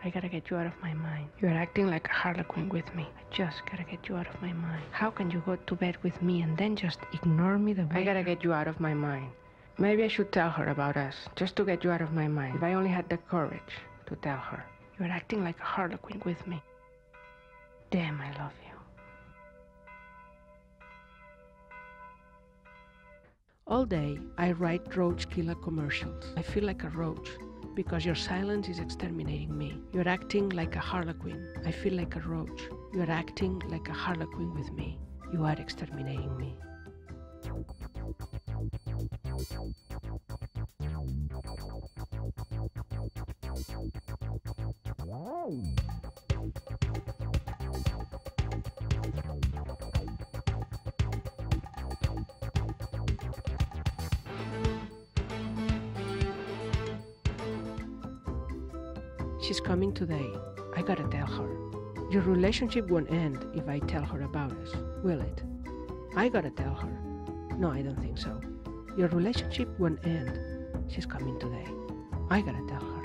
I gotta get you out of my mind. You're acting like a harlequin with me. I just gotta get you out of my mind. How can you go to bed with me and then just ignore me the way... I gotta get you out of my mind. Maybe I should tell her about us, just to get you out of my mind. If I only had the courage to tell her. You're acting like a harlequin with me. Damn, I love you. All day, I write roach killer commercials. I feel like a roach, because your silence is exterminating me. You're acting like a harlequin. I feel like a roach. You're acting like a harlequin with me. You are exterminating me. She's coming today. I gotta tell her. Your relationship won't end if I tell her about us, will it? I gotta tell her. No, I don't think so. Your relationship won't end. She's coming today. I gotta tell her.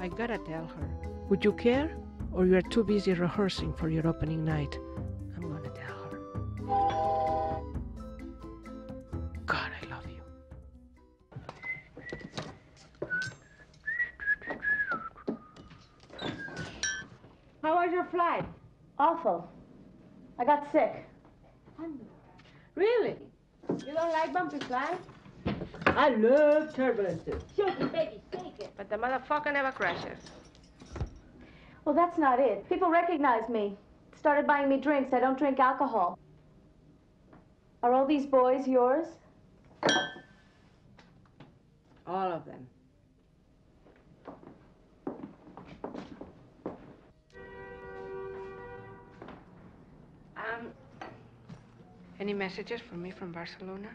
I gotta tell her. Would you care? Or you're too busy rehearsing for your opening night? I'm gonna tell her. God, I love you. How was your flight? Awful. I got sick. Really? You don't like bumpy flights? I love turbulences. Shake it, baby, shake it. But the motherfucker never crashes. Well, that's not it. People recognize me. Started buying me drinks. I don't drink alcohol. Are all these boys yours? All of them. Any messages for me from Barcelona?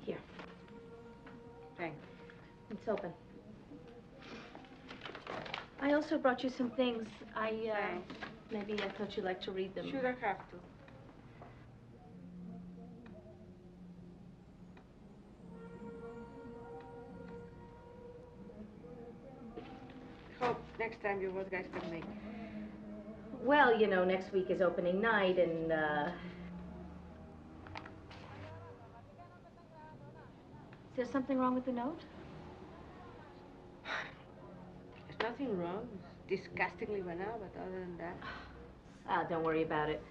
Here. Thanks. It's open. I also brought you some things. Maybe I thought you'd like to read them. Should I have to? Hope next time you both guys can make it. Well, you know, next week is opening night, and, Is there something wrong with the note? There's nothing wrong. It's disgustingly banal, but other than that... Ah, don't worry about it.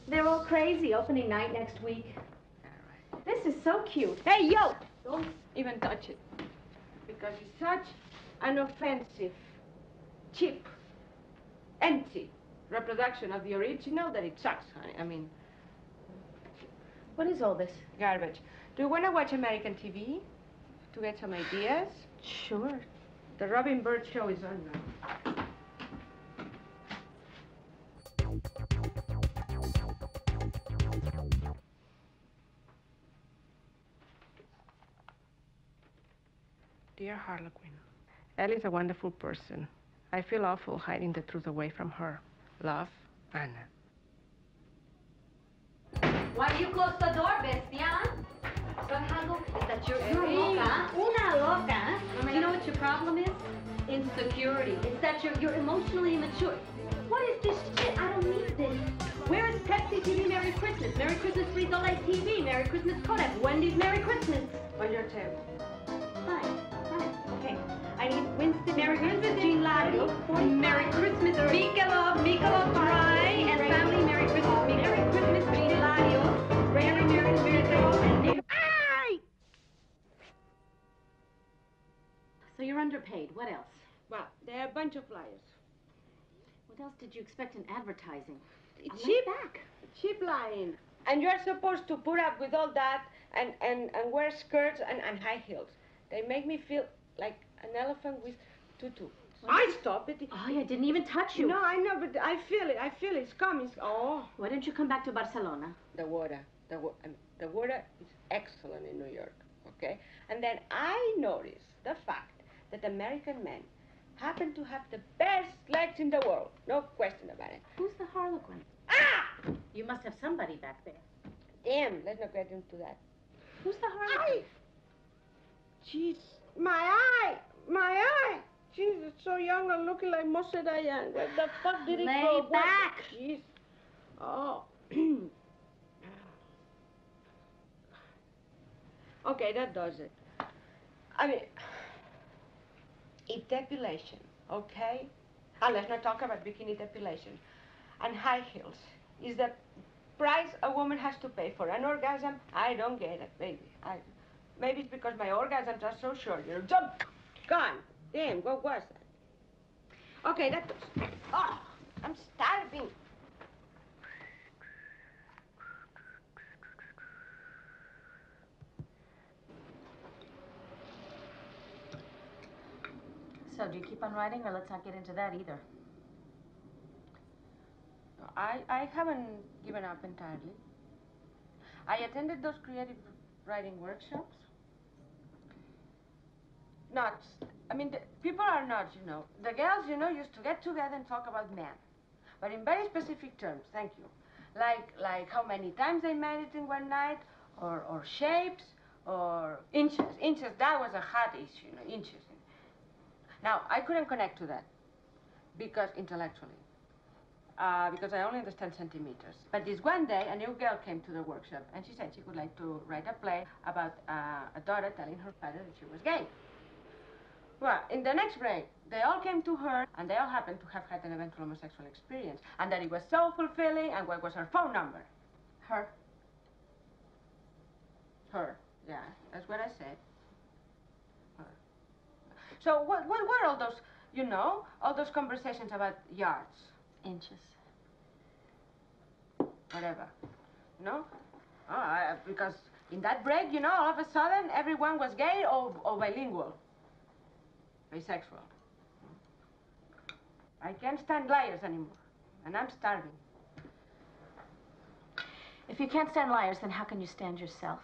They're all crazy. Opening night next week. All right. This is so cute. Hey, yo! Don't even touch it. Because it's such an offensive, cheap, empty reproduction of the original that it sucks, honey. I mean... What is all this? Garbage. Do you want to watch American TV? To get some ideas? Sure. The Robin Bird show is on now. Dear Harlequin, Ellie's a wonderful person. I feel awful hiding the truth away from her. Love, Anna. Why you close the door, bestia? Is that you're loca? Una loca? Do you know what your problem is? Insecurity. It's that you're emotionally immature. What is this shit? I don't need this. Where is Pepsi TV Merry Christmas? Merry Christmas Frito-Lay TV. Merry Christmas Kodak. Wendy's Merry Christmas. On your table. Fine. Okay. I need Winston Merry Christmas Gelato. Merry Christmas Michelob Rye and family Merry Christmas Merry Christmas Gelato. Merry Christmas and So you're underpaid. What else? Well, there are a bunch of flyers. What else did you expect in advertising? It's I'll cheap. lay back. Cheap lying. And you're supposed to put up with all that and wear skirts and high heels. They make me feel like an elephant with tutu. I stop it. Oh, I didn't even touch you. No, I know, but I feel it. I feel it. It's coming. Oh. Why don't you come back to Barcelona? The water is excellent in New York, okay? And then I noticed the fact that American men happen to have the best legs in the world. No question about it. Who's the Harlequin? Ah! You must have somebody back there. Damn, let's not get into that. Who's the Harlequin? Jeez, my eye! My eye! Jeez, it's so young and looking like Moshe Dayan. Where the fuck did it go? Lay back! Jeez. Oh. Okay, that does it. I mean, if depilation, okay? And let's not talk about bikini depilation. And high heels is the price a woman has to pay for an orgasm. I don't get it, baby. Maybe it's because my orgasms are so short. You know, jump, gone. Damn, what was that? Okay, that does. Oh, I'm starving. So, do you keep on writing, or let's not get into that either? I haven't given up entirely. I attended those creative writing workshops. Nuts. I mean, people are nuts, you know. The girls, you know, used to get together and talk about men. But in very specific terms, thank you. Like how many times they made it in one night, or shapes, or inches. Inches, that was a hot issue, you know, inches. Now, I couldn't connect to that, because intellectually. Because I only understand centimeters. But this one day, a new girl came to the workshop, and she said she would like to write a play about a daughter telling her father that she was gay. Well, in the next break, they all came to her, and they all happened to have had an eventual homosexual experience, and that it was so fulfilling, and what was her phone number? Her. Her, yeah, that's what I said. Her. So what were all those, you know, all those conversations about yards? Inches. Whatever, you know? Oh, because in that break, you know, all of a sudden, everyone was gay or bilingual. Bisexual. I can't stand liars anymore, and I'm starving. If you can't stand liars, then how can you stand yourself?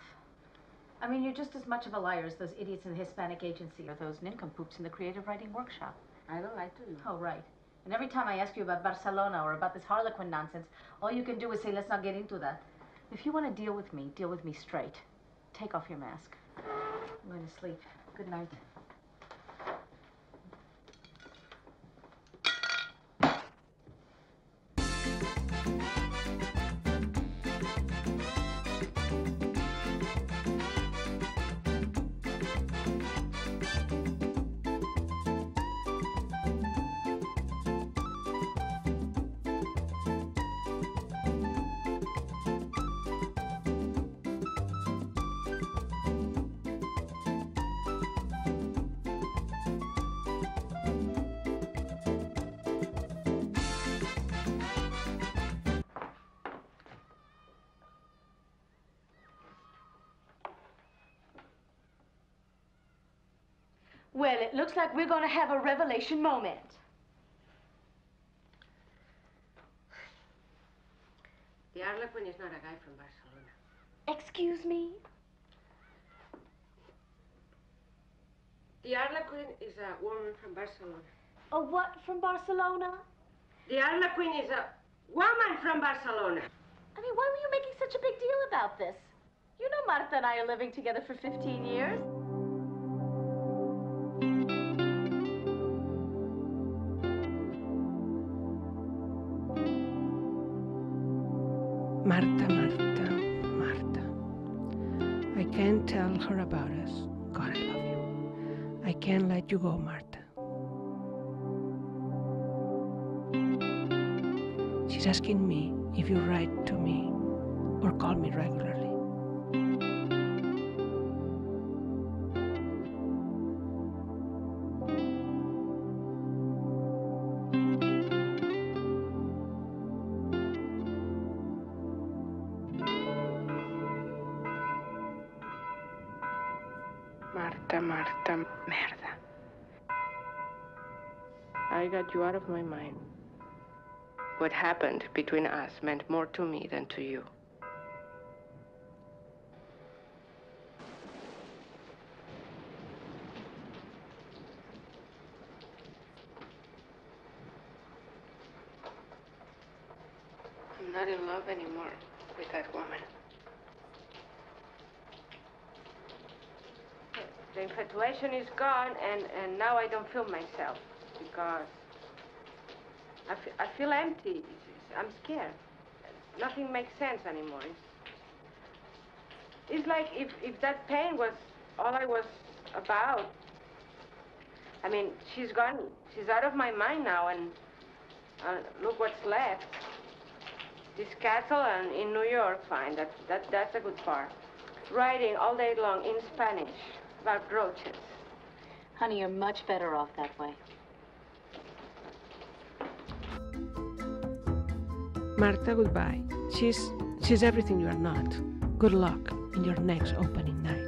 I mean, you're just as much of a liar as those idiots in the Hispanic agency or those nincompoops in the creative writing workshop. I don't lie to you. Oh, right. And every time I ask you about Barcelona or about this Harlequin nonsense, all you can do is say, let's not get into that. If you want to deal with me straight. Take off your mask. I'm going to sleep. Good night. Well, it looks like we're going to have a revelation moment. The Arlequin is not a guy from Barcelona. Excuse me? The Arlequin is a woman from Barcelona. A what from Barcelona? The Arlequin is a woman from Barcelona. I mean, why were you making such a big deal about this? You know Marta and I are living together for 15 years. Marta, Marta, Marta. I can't tell her about us. God, I love you. I can't let you go, Marta. She's asking me if you write to me or call me regularly. Marta, Marta, merda. I got you out of my mind. What happened between us meant more to me than to you. I'm not in love anymore with that woman. The infatuation is gone, and now I don't feel myself because I feel empty. I'm scared. Nothing makes sense anymore. It's like if that pain was all I was about. I mean, she's gone. She's out of my mind now, and look what's left. This castle and in New York, fine. That's a good part. Writing all day long in Spanish about roaches. Honey, you're much better off that way. Marta, goodbye. She's everything you are not. Good luck in your next opening night.